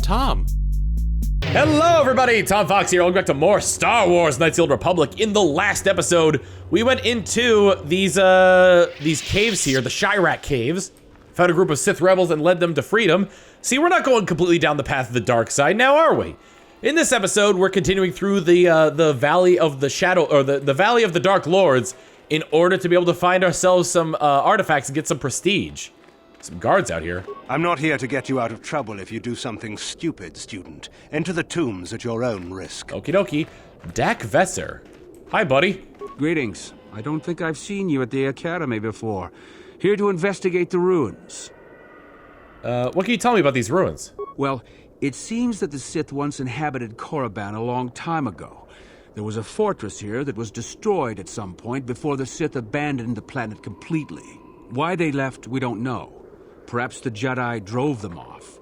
Tom. Hello everybody, Tom Fawkes here. Welcome back to more Star Wars Knights of the Old Republic. In the last episode, we went into these caves here, the Chirac caves. Found a group of Sith rebels and led them to freedom. See, we're not going completely down the path of the dark side now, are we? In this episode, we're continuing through the Valley of the Shadow, or the Valley of the Dark Lords, in order to be able to find ourselves some artifacts and get some prestige. Some guards out here. I'm not here to get you out of trouble if you do something stupid, student. Enter the tombs at your own risk. Okie dokie. Dak Vesser. Hi, buddy. Greetings. I don't think I've seen you at the Academy before. Here to investigate the ruins. What can you tell me about these ruins? Well, it seems that the Sith once inhabited Korriban a long time ago. There was a fortress here that was destroyed at some point before the Sith abandoned the planet completely. Why they left, we don't know. Perhaps the Jedi drove them off.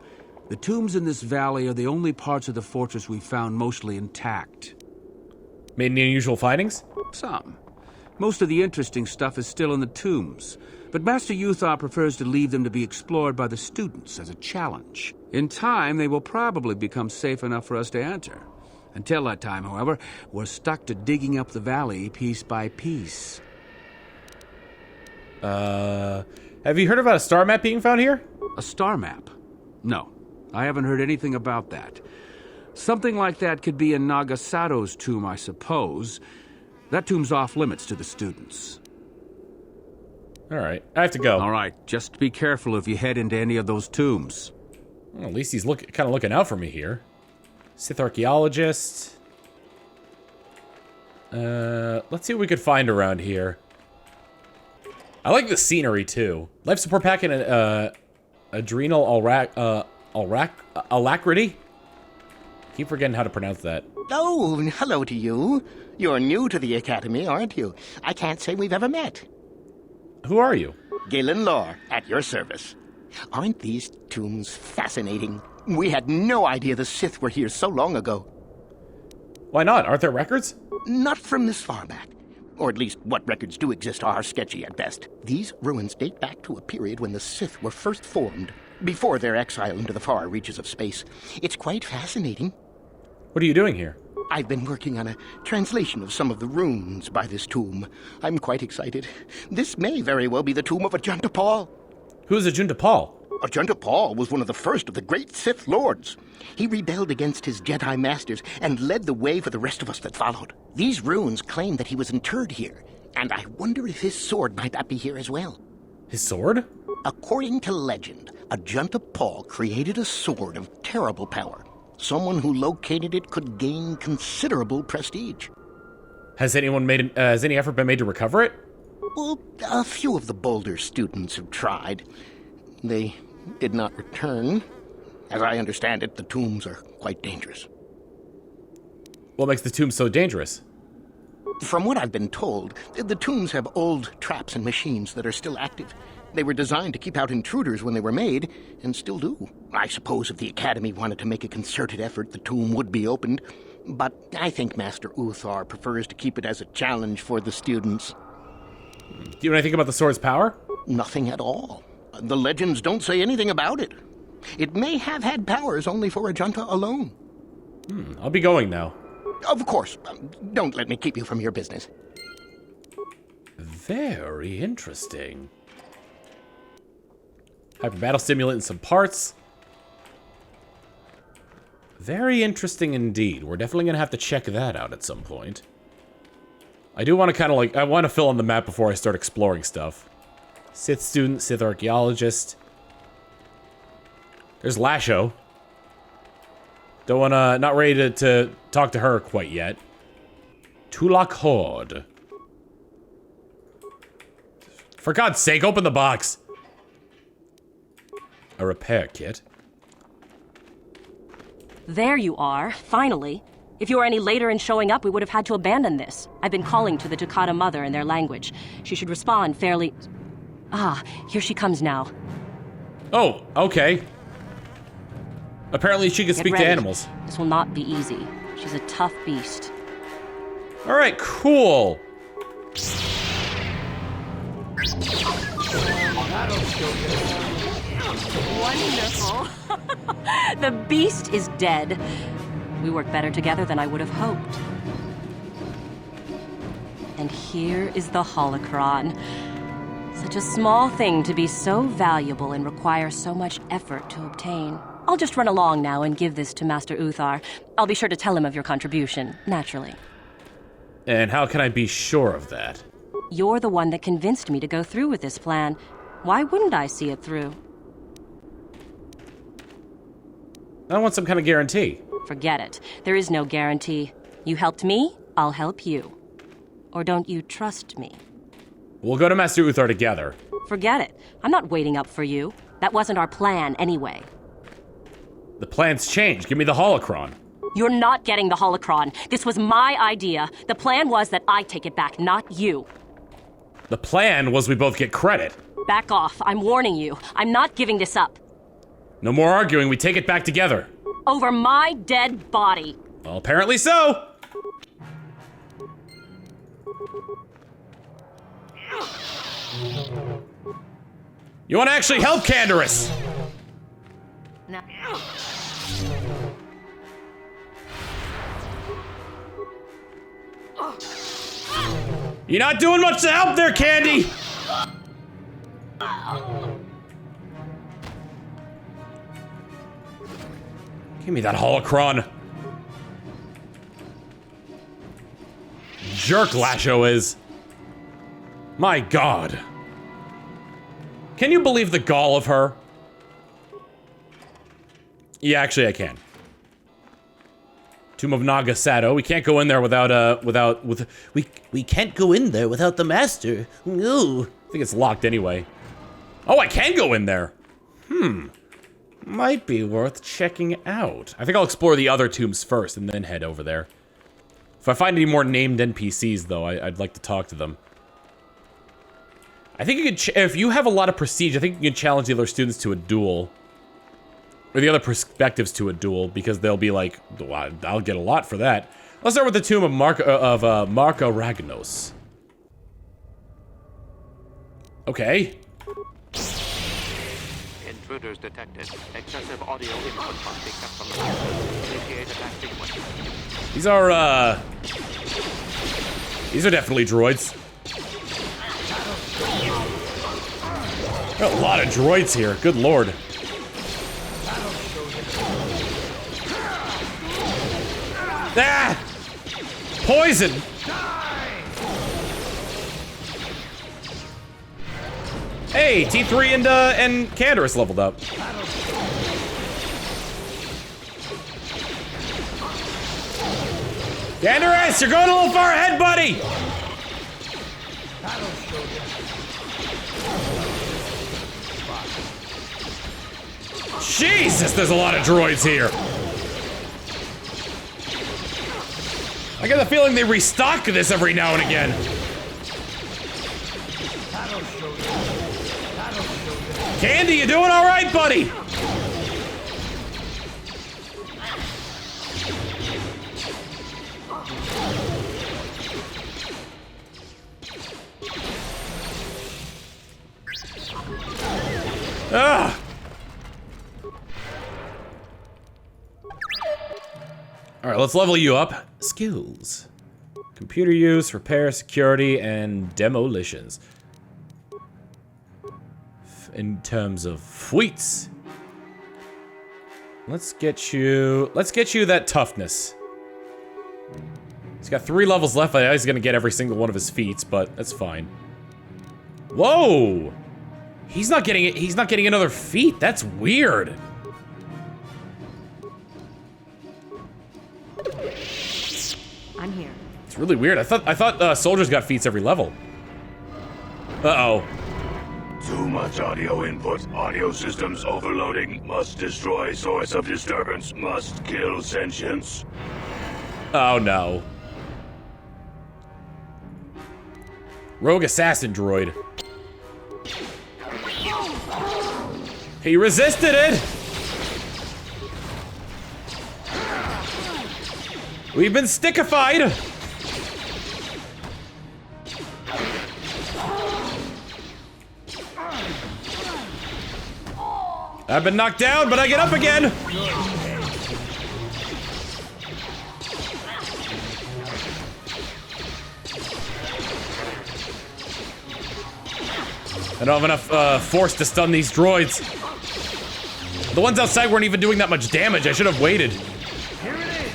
The tombs in this valley are the only parts of the fortress we found mostly intact. Made any unusual findings? Some. Most of the interesting stuff is still in the tombs, but Master Uthar prefers to leave them to be explored by the students as a challenge. In time, they will probably become safe enough for us to enter. Until that time, however, we're stuck to digging up the valley piece by piece. Have you heard about a star map being found here? A star map? No, I haven't heard anything about that. Something like that could be in Nagasato's tomb, I suppose. That tomb's off limits to the students. All right, I have to go. All right, just be careful if you head into any of those tombs. Well, at least he's kind of looking out for me here. Sith archaeologist. Let's see what we could find around here. I like the scenery too. Life support pack and adrenal alacrity. Keep forgetting how to pronounce that. Oh, hello to you. You're new to the Academy, aren't you? I can't say we've ever met. Who are you? Galen Lore, at your service. Aren't these tombs fascinating? We had no idea the Sith were here so long ago. Why not? Aren't there records? Not from this far back. Or at least what records do exist are sketchy at best. These ruins date back to a period when the Sith were first formed, before their exile into the far reaches of space. It's quite fascinating. What are you doing here? I've been working on a translation of some of the runes by this tomb. I'm quite excited. This may very well be the tomb of Ajunta Pall. Who's Ajunta Pall? Ajunta Pall was one of the first of the great Sith Lords. He rebelled against his Jedi masters and led the way for the rest of us that followed. These runes claim that he was interred here, and I wonder if his sword might not be here as well. His sword? According to legend, Ajunta Pall created a sword of terrible power. Someone who located it could gain considerable prestige. Has any effort been made to recover it? Well, a few of the bolder students have tried. They did not return. As I understand it, the tombs are quite dangerous. What makes the tomb so dangerous? From what I've been told, the tombs have old traps and machines that are still active. They were designed to keep out intruders when they were made, and still do. I suppose if the Academy wanted to make a concerted effort, the tomb would be opened. But I think Master Uthar prefers to keep it as a challenge for the students. Do you know anything about the sword's power? Nothing at all. The legends don't say anything about it. It may have had powers only for Ajunta alone. I'll be going now. Of course. Don't let me keep you from your business. Very interesting. Hyper battle stimulant and some parts. Very interesting indeed. We're definitely gonna have to check that out at some point. I do want to I want to fill in the map before I start exploring stuff. Sith student, Sith archaeologist. There's Lasho. Don't wanna, not ready to talk to her quite yet. Tulak Horde. For God's sake, open the box. A repair kit. There you are, finally. If you were any later in showing up, we would have had to abandon this. I've been calling to the Takata mother in their language. She should respond fairly... Ah, here she comes now. Oh, okay. Apparently she can speak to animals. This will not be easy. She's a tough beast. All right, cool. Wonderful. The beast is dead. We work better together than I would have hoped. And here is the holocron. Such a small thing to be so valuable and require so much effort to obtain. I'll just run along now and give this to Master Uthar. I'll be sure to tell him of your contribution, naturally. And how can I be sure of that? You're the one that convinced me to go through with this plan. Why wouldn't I see it through? I want some kind of guarantee. Forget it. There is no guarantee. You helped me, I'll help you. Or don't you trust me? We'll go to Master Uthar together. Forget it. I'm not waiting up for you. That wasn't our plan anyway. The plan's changed. Give me the holocron. You're not getting the holocron. This was my idea. The plan was that I take it back, not you. The plan was we both get credit. Back off. I'm warning you. I'm not giving this up. No more arguing. We take it back together. Over my dead body. Well, apparently so. You want to actually help Canderous? No. You're not doing much to help there, Candy! Give me that holocron. Jerk Lasho is. My God. Can you believe the gall of her? Yeah, actually I can. Tomb of Nagasado. We can't go in there without we can't go in there without the master. Ooh. I think it's locked anyway. Oh, I can go in there. Might be worth checking out. I think I'll explore the other tombs first and then head over there. If I find any more named NPCs though, I'd like to talk to them. I think you could, if you have a lot of prestige, I think you can challenge the other students to a duel. Or the other perspectives to a duel, because they'll be like, well, I'll get a lot for that. Let's start with the tomb of Marka Ragnos. Okay. Intruders detected. Excessive audio input must be kept from the initiate attack sequence. These are definitely droids. There are a lot of droids here, good lord. Ah! Poison! Hey, T3 and Canderous leveled up. Canderous, you're going a little far ahead, buddy! Jesus, there's a lot of droids here. I get the feeling they restock this every now and again. Candy, you doing all right, buddy? Ah. All right, let's level you up. Skills. Computer use, repair, security, and demolitions. In terms of feats. Let's get you that toughness. He's got 3 levels left. I know he's gonna get every single one of his feats, but that's fine. Whoa! He's not getting it. He's not getting another feat. That's weird. I'm here. It's really weird. I thought soldiers got feats every level. Uh-oh. Too much audio input. Audio systems overloading. Must destroy source of disturbance. Must kill sentience. Oh no. Rogue assassin droid. He resisted it! We've been stickified! I've been knocked down, but I get up again! I don't have enough force to stun these droids. The ones outside weren't even doing that much damage. I should have waited. Here it is.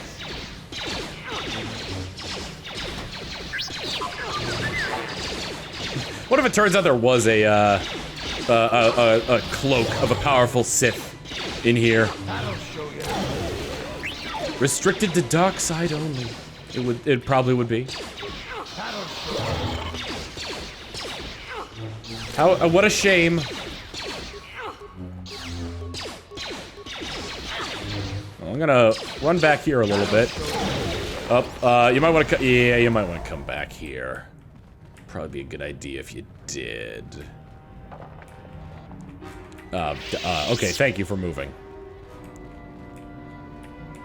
What if it turns out there was a cloak of a powerful Sith in here? Restricted to dark side only. It probably would be. How, what a shame. Well, I'm gonna run back here a little bit. Up, you might want to, yeah, you might want to come back here. Probably be a good idea if you did. Okay, thank you for moving.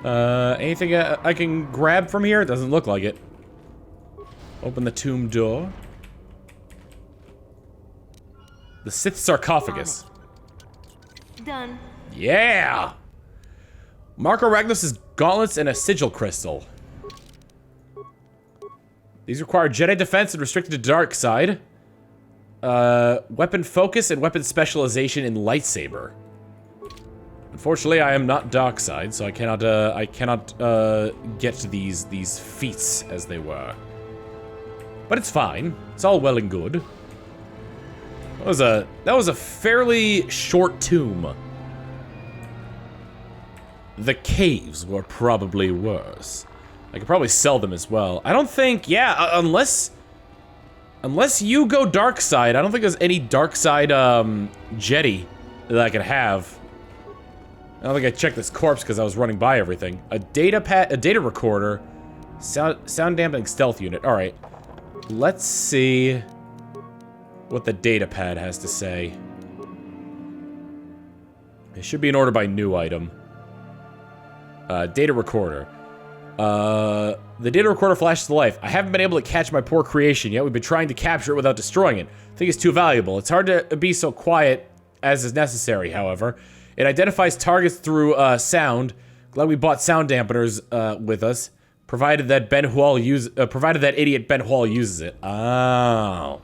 Anything I can grab from here? It doesn't look like it. Open the tomb door. The Sith sarcophagus. Done. Yeah! Marka Ragnos' gauntlets and a sigil crystal. These require Jedi defense and restricted to dark side. Weapon focus and weapon specialization in lightsaber. Unfortunately, I am not dark side, so I cannot get to these feats as they were. But it's fine. It's all well and good. That was a fairly short tomb. The caves were probably worse. I could probably sell them as well. I don't think, yeah, unless you go dark side, I don't think there's any dark side Jedi that I could have. I don't think I checked this corpse because I was running by everything. A data recorder, sound dampening stealth unit. All right, let's see what the data pad has to say. It should be in order by new item. Data recorder. The data recorder flashes to life. I haven't been able to catch my poor creation yet. We've been trying to capture it without destroying it. I think it's too valuable. It's hard to be so quiet as is necessary, however. It identifies targets through sound. Glad we bought sound dampeners with us. Provided that idiot Ben Huall uses it. Oh.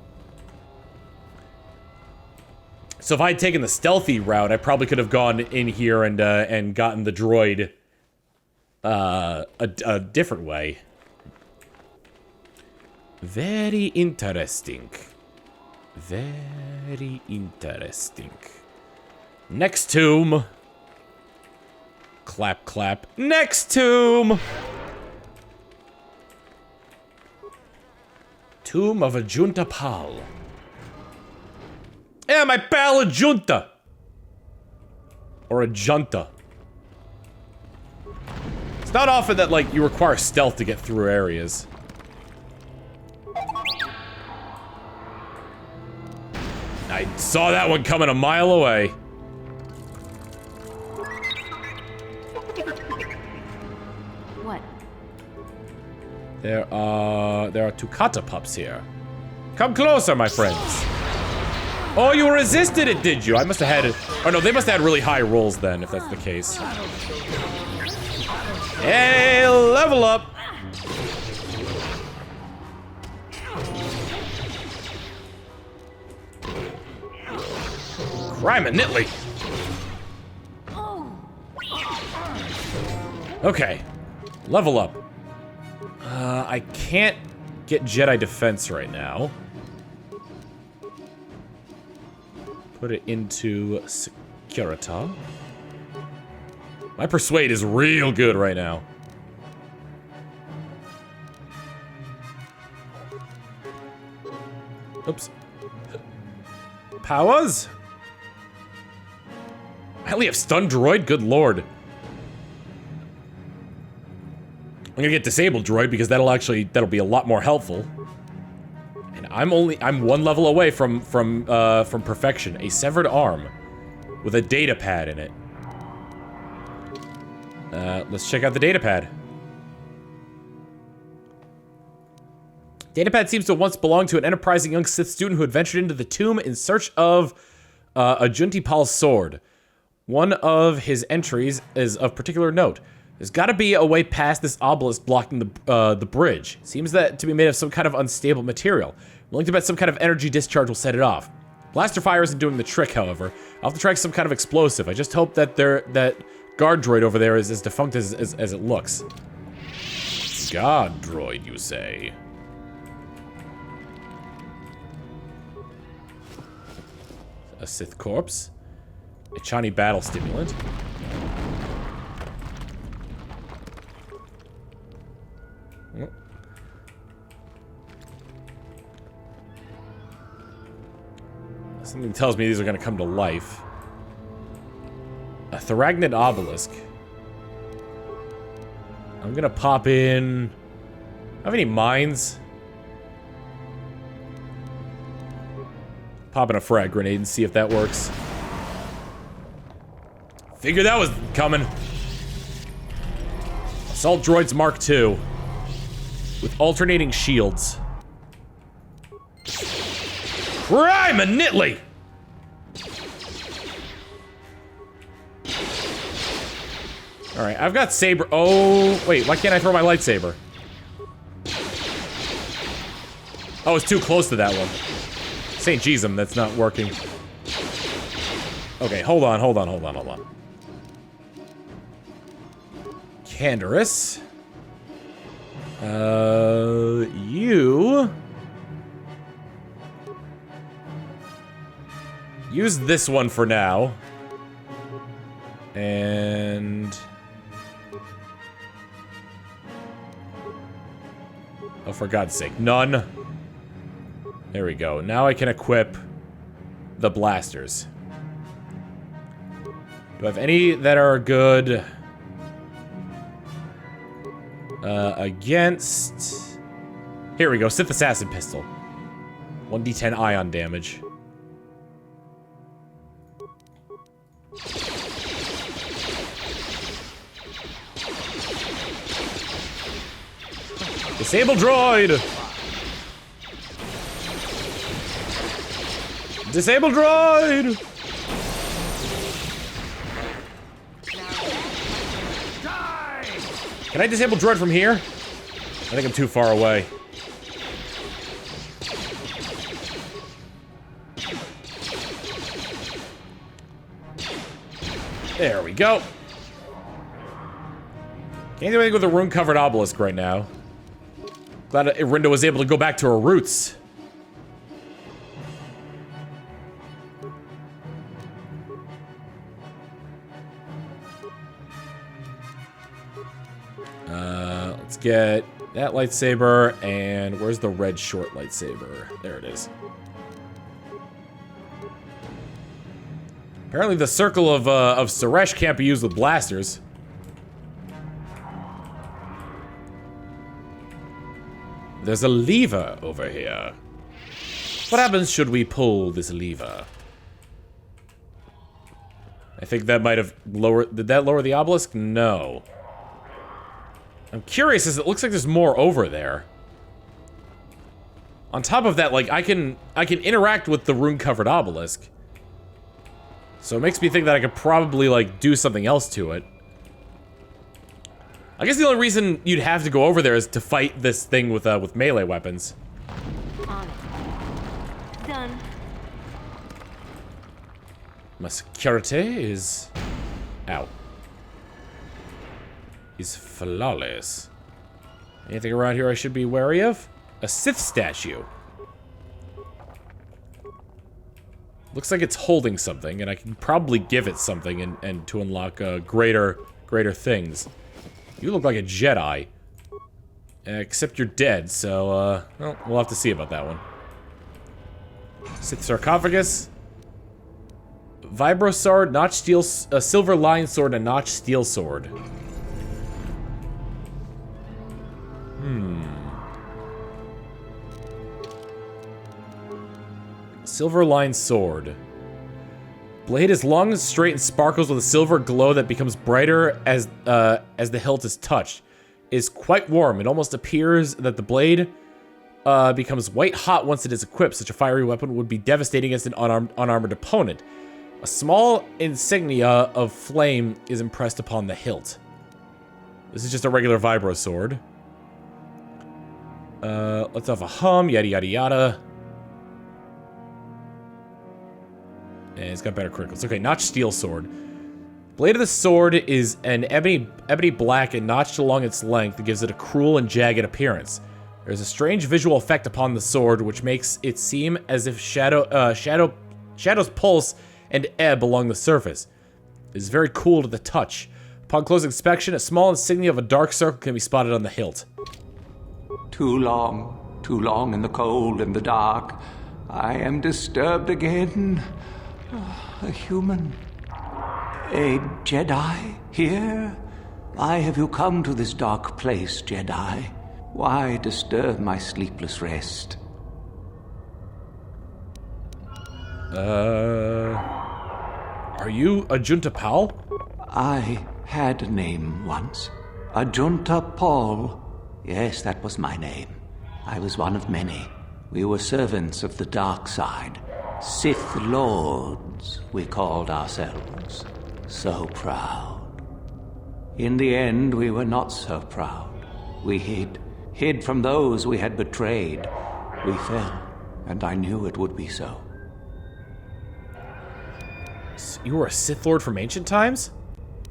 So if I had taken the stealthy route, I probably could have gone in here and gotten the droid a different way. Very interesting. Very interesting. Next tomb. Clap, clap. Next tomb! Tomb of Ajunta Pall. Yeah, my pal Ajunta! Or Ajunta. It's not often that, like, you require stealth to get through areas. I saw that one coming a mile away. What? There are two kata pups here. Come closer, my friends. Oh, you resisted it, did you? I must have had it. Oh no, they must have had really high rolls then, if that's the case. Hey, level up. Crime and Nitley. Okay, level up. I can't get Jedi defense right now. Put it into Securita. My persuade is real good right now. Oops. Powers? I only have stun droid? Good lord. I'm gonna get disabled droid because that'll be a lot more helpful. And I'm one level away from perfection. A severed arm with a data pad in it. Let's check out the data pad. Datapad seems to once belong to an enterprising young Sith student who adventured into the tomb in search of Ajunta Pall's sword. One of his entries is of particular note. There's got to be a way past this obelisk blocking the bridge. Seems that to be made of some kind of unstable material. Willing to bet some kind of energy discharge will set it off. Blaster fire isn't doing the trick, however. I'll have to try some kind of explosive. I just hope that that guard droid over there is as defunct as it looks. Guard droid, you say? A Sith corpse. A Chani battle stimulant. Something tells me these are going to come to life. A Theragnid obelisk. I'm going to pop in... Have any mines? Pop in a frag grenade and see if that works. Figured that was coming. Assault droids Mark II. With alternating shields. Crime and Nitley! Alright, I've got saber. Oh, wait, why can't I throw my lightsaber? Oh, it's too close to that one. St. Jeezum, that's not working. Okay, hold on. Canderous. You... Use this one for now. And... Oh, for God's sake, none. There we go. Now I can equip the blasters. Do I have any that are good against... Here we go, Sith Assassin Pistol. 1d10 ion damage. Disable droid! Disable droid! Can I disable droid from here? I think I'm too far away. There we go. Can't do anything with a rune-covered obelisk right now. Glad Irinda was able to go back to her roots. Let's get that lightsaber, and where's the red short lightsaber? There it is. Apparently the circle of Suresh can't be used with blasters. There's a lever over here. What happens should we pull this lever? I think that might have lowered... Did that lower the obelisk? No. I'm curious, as it looks like there's more over there. On top of that, like, I can interact with the rune-covered obelisk. So it makes me think that I could probably, like, do something else to it. I guess the only reason you'd have to go over there is to fight this thing with melee weapons. On it. Done. My security is... Ow. Is flawless. Anything around here I should be wary of? A Sith statue. Looks like it's holding something, and I can probably give it something and to unlock greater things. You look like a Jedi. Except you're dead, so, well, we'll have to see about that one. Sith sarcophagus. Vibro sword, notched steel, a silver lion sword, and a notched steel sword. Silver line sword. Blade is long, straight, and sparkles with a silver glow that becomes brighter as the hilt is touched. It is quite warm. It almost appears that the blade becomes white hot once it is equipped. Such a fiery weapon would be devastating against an unarmored opponent. A small insignia of flame is impressed upon the hilt. This is just a regular vibro sword. Let's have a hum, yada yada yada. And it's got better criticals. Okay, notched steel sword. Blade of the sword is an ebony black and notched along its length that gives it a cruel and jagged appearance. There's a strange visual effect upon the sword, which makes it seem as if shadows pulse and ebb along the surface. It is very cool to the touch. Upon close inspection, a small insignia of a dark circle can be spotted on the hilt. Too long in the cold and the dark. I am disturbed again. A human. A Jedi here? Why have you come to this dark place, Jedi? Why disturb my sleepless rest? Are you Ajunta Pall? I had a name once. Ajunta Pall. Yes, that was my name. I was one of many. We were servants of the dark side. Sith Lords, we called ourselves. So proud. In the end, we were not so proud. We hid from those we had betrayed. We fell, and I knew it would be so. So you were a Sith Lord from ancient times?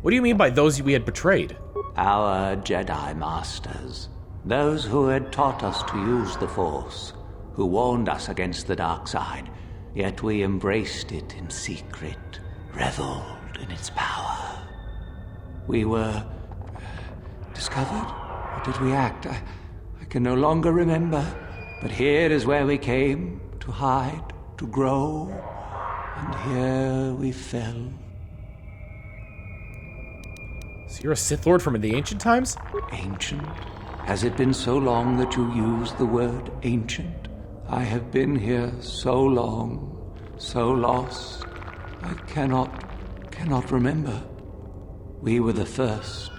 What do you mean by those we had betrayed? Our Jedi Masters. Those who had taught us to use the Force. Who warned us against the dark side. Yet we embraced it in secret. Reveled in its power. We were discovered? Or did we act? I can no longer remember. But here is where we came to hide, to grow. And here we fell. So you're a Sith Lord from the ancient times? Ancient? Has it been so long that you use the word ancient? I have been here so long, so lost. I cannot remember. We were the first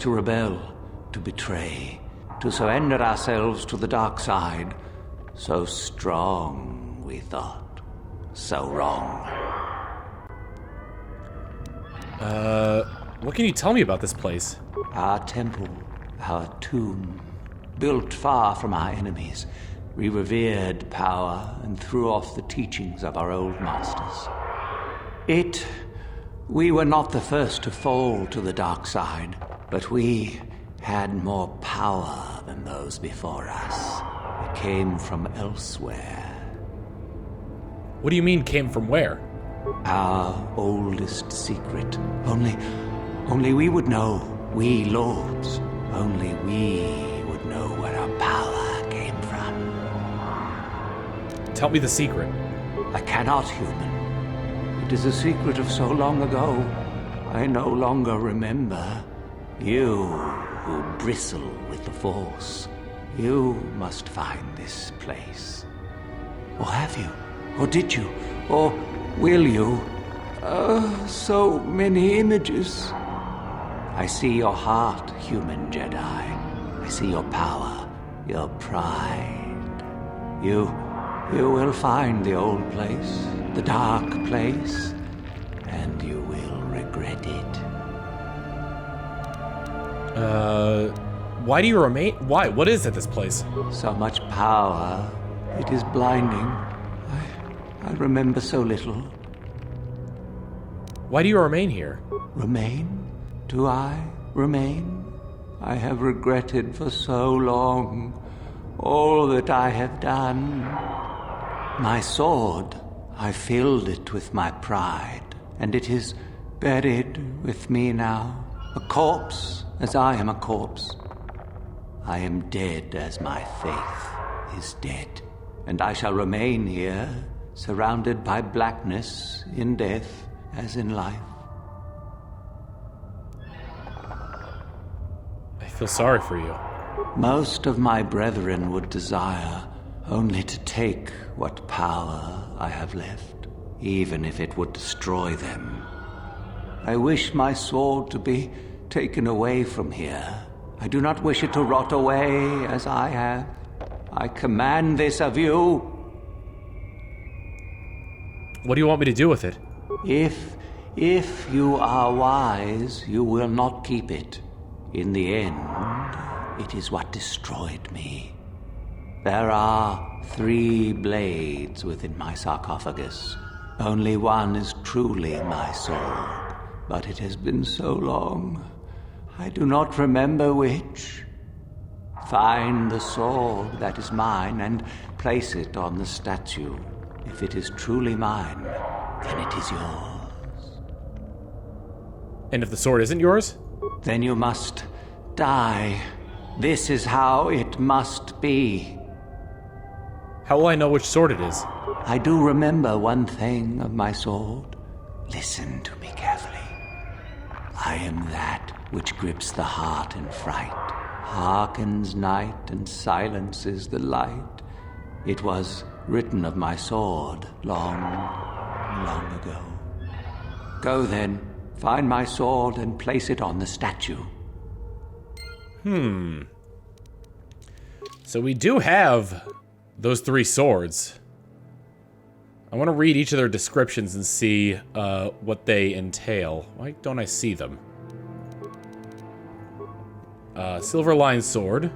to rebel, to betray, to surrender ourselves to the dark side. So strong, we thought. So wrong. What can you tell me about this place? Our temple, our tomb, built far from our enemies. We revered power and threw off the teachings of our old masters. We were not the first to fall to the dark side, but we had more power than those before us. It came from elsewhere. What do you mean, came from where? Our oldest secret. Only we would know, we lords. Only we would know where our power came from. Tell me the secret. I cannot, human. It is a secret of so long ago. I no longer remember. You who bristle with the Force. You must find this place. Or have you? Or did you? Or will you? So many images. I see your heart, human Jedi. I see your power, your pride. You will find the old place, the dark place, and you will regret it. Why do you remain? Why? What is at this place? So much power, it is blinding. I remember so little. Why do you remain here? Remain? Do I remain? I have regretted for so long all that I have done. My sword, I filled it with my pride, and it is buried with me now, a corpse as I am a corpse. I am dead as my faith is dead, and I shall remain here, surrounded by blackness in death as in life. I feel sorry for you. Most of my brethren would desire only to take what power I have left, even if it would destroy them. I wish my sword to be taken away from here. I do not wish it to rot away as I have. I command this of you. What do you want me to do with it? If you are wise, you will not keep it. In the end, it is what destroyed me. There are 3 blades within my sarcophagus. Only one is truly my sword, but it has been so long, I do not remember which. Find the sword that is mine and place it on the statue. If it is truly mine, then it is yours. And if the sword isn't yours? Then you must die. This is how it must be. How will I know which sword it is? I do remember one thing of my sword. Listen to me carefully. I am that which grips the heart in fright, hearkens night and silences the light. It was written of my sword long, long ago. Go then, find my sword and place it on the statue. So we do have those 3 swords. I want to read each of their descriptions and see what they entail. Why don't I see them? Silver-lined sword.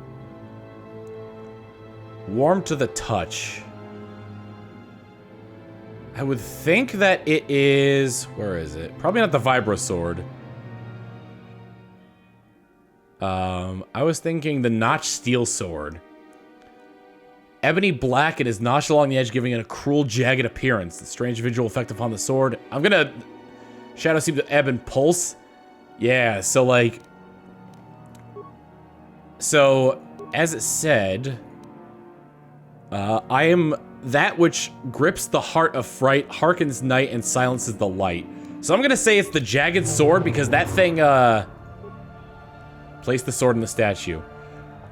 Warm to the touch. I would think that it is... Where is it? Probably not the vibro sword. I was thinking the notched steel sword. Ebony black and is notched along the edge, giving it a cruel, jagged appearance. The strange visual effect upon the sword. I'm gonna shadow seep the ebb and pulse. Yeah, so like... So, as it said... I am that which grips the heart of fright, hearkens night, and silences the light. So I'm gonna say it's the jagged sword, because that thing, place the sword in the statue.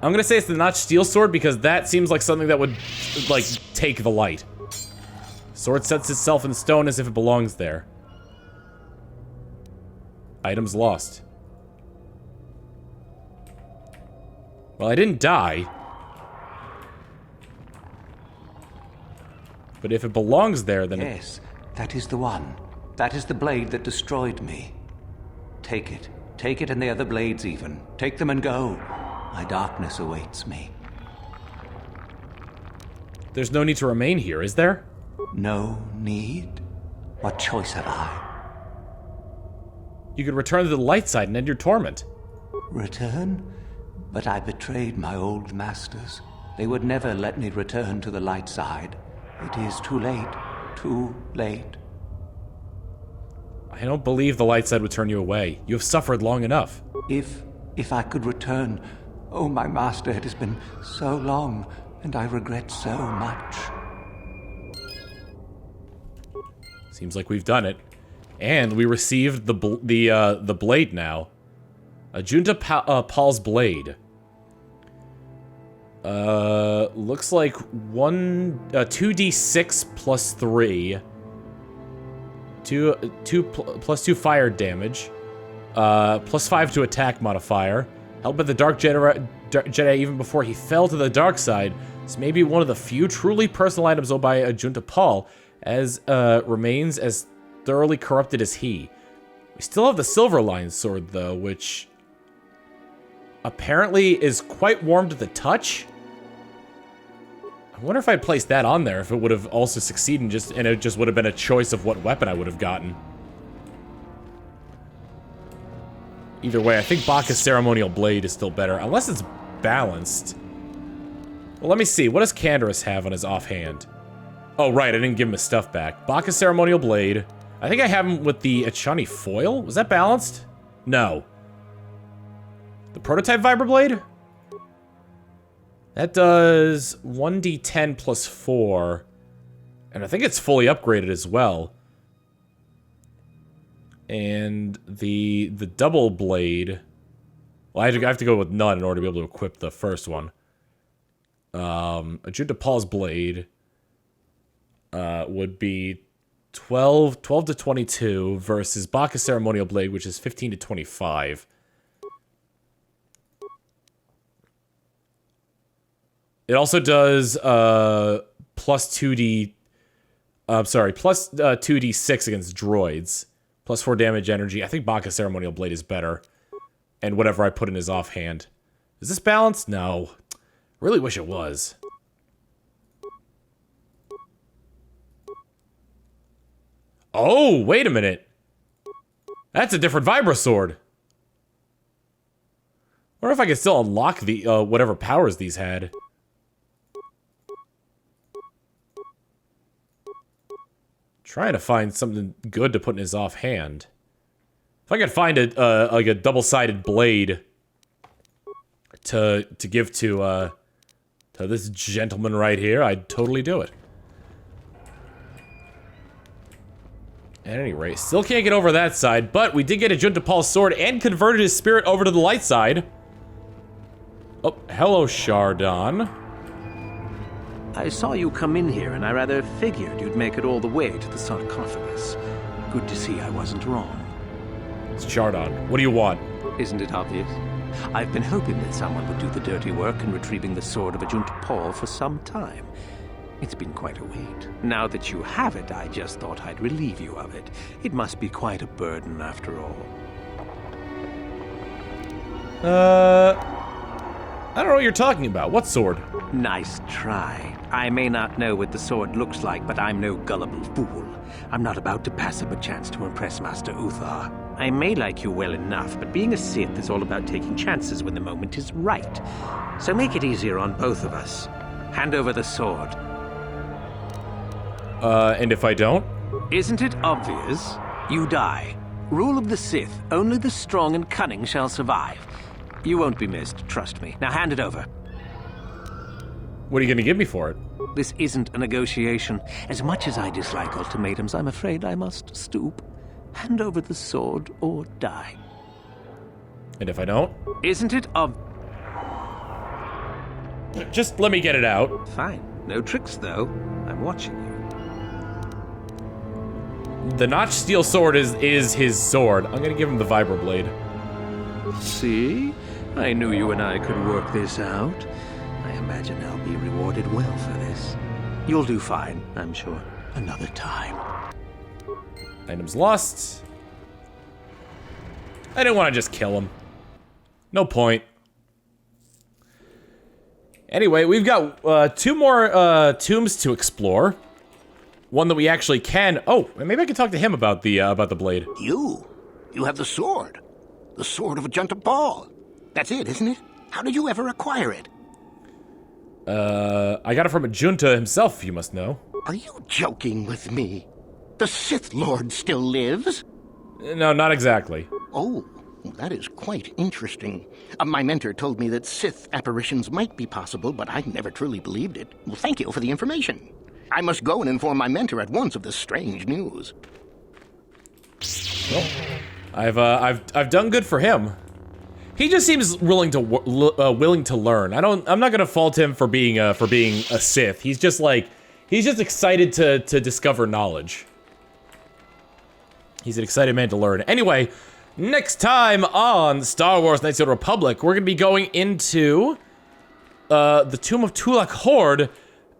I'm gonna say it's the notched steel sword, because that seems like something that would, like, take the light. Sword sets itself in stone as if it belongs there. Items lost. Well, I didn't die. But if it belongs there, then... Yes, that is the one. That is the blade that destroyed me. Take it. Take it and the other blades even. Take them and go. My darkness awaits me. There's no need to remain here, is there? No need? What choice have I? You could return to the light side and end your torment. Return? But I betrayed my old masters. They would never let me return to the light side. It is too late. Too late. I don't believe the light side would turn you away. You have suffered long enough. If I could return... Oh, my master, it has been so long, and I regret so much. Seems like we've done it. And we received the blade now. Ajunta Pall's blade. Looks like 2d6 plus 3. Plus 2 fire damage. Plus 5 to attack modifier. Held by the Dark Jedi even before he fell to the dark side. This may be one of the few truly personal items owned by Ajunta Pall, as remains as thoroughly corrupted as he. We still have the Silver-lined sword, though, which apparently is quite warm to the touch. I wonder if I'd placed that on there, if it would have also succeeded, and it just would have been a choice of what weapon I would have gotten. Either way, I think Bacca's Ceremonial Blade is still better, unless it's balanced. Well, let me see. What does Canderous have on his offhand? Oh, right, I didn't give him his stuff back. Bacca's Ceremonial Blade. I think I have him with the Achani Foil. Was that balanced? No. The Prototype Vibroblade? That does 1d10 plus 4. And I think it's fully upgraded as well. And the double blade... Well, I have to go with none in order to be able to equip the first one. Ajunta Pall's blade would be 12 to 22 versus Bacca's Ceremonial Blade, which is 15 to 25. It also does plus 2d I'm sorry, plus 2d6 against droids. Plus 4 damage energy. I think Baka's Ceremonial Blade is better. And whatever I put in his offhand. Is this balanced? No. Really wish it was. Oh, wait a minute. That's a different Vibra Sword. I wonder if I can still unlock the, whatever powers these had. Trying to find something good to put in his offhand. If I could find a, like a double-sided blade to give to this gentleman right here, I'd totally do it. At any rate, still can't get over that side, but we did get Ajunta Pall's sword and converted his spirit over to the light side. Oh, hello, Shardon. I saw you come in here, and I rather figured you'd make it all the way to the sarcophagus. Good to see I wasn't wrong. It's Shardon. What do you want? Isn't it obvious? I've been hoping that someone would do the dirty work in retrieving the sword of Ajunta Pall for some time. It's been quite a wait. Now that you have it, I just thought I'd relieve you of it. It must be quite a burden after all. I don't know what you're talking about. What sword? Nice try. I may not know what the sword looks like, but I'm no gullible fool. I'm not about to pass up a chance to impress Master Uthar. I may like you well enough, but being a Sith is all about taking chances when the moment is right. So make it easier on both of us. Hand over the sword. And if I don't? Isn't it obvious? You die. Rule of the Sith, only the strong and cunning shall survive. You won't be missed, trust me. Now hand it over. What are you gonna give me for it? This isn't a negotiation. As much as I dislike ultimatums, I'm afraid I must stoop. Hand over the sword or die. And if I don't? Isn't it Just let me get it out. Fine. No tricks, though. I'm watching you. The notched steel sword is his sword. I'm gonna give him the vibroblade. See? I knew you and I could work this out. I imagine I'll be rewarded well for this. You'll do fine, I'm sure. Another time. Items lost. I didn't want to just kill him. No point. Anyway, we've got 2 more tombs to explore. One that we actually can. Oh, maybe I can talk to him about the blade. You have the sword. The sword of Ajunta Pall. That's it, isn't it? How did you ever acquire it? I got it from Ajunta himself, you must know. Are you joking with me? The Sith Lord still lives? No, not exactly. Oh, that is quite interesting. My mentor told me that Sith apparitions might be possible, but I never truly believed it. Well, thank you for the information. I must go and inform my mentor at once of this strange news. Well, I've done good for him. He just seems willing to learn. I'm not gonna fault him for being a Sith. He's just excited to discover knowledge. He's an excited man to learn. Anyway, next time on Star Wars Knights of the Republic, we're gonna be going into the Tomb of Tulak Horde,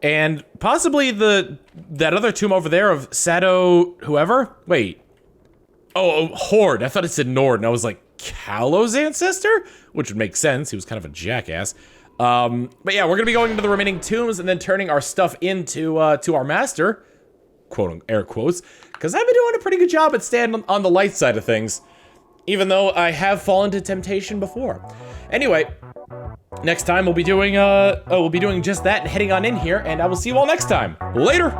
and possibly that other tomb over there of Sado whoever. Wait. Oh, Horde. I thought it said Nord, and I was like, Kalo's ancestor? Which would make sense. He was kind of a jackass. But yeah, we're gonna be going into the remaining tombs and then turning our stuff into to our master, quote air quotes, because I've been doing a pretty good job at staying on the light side of things, even though I have fallen to temptation before. Anyway, next time we'll be doing just that and heading on in here, and I will see you all next time. Later.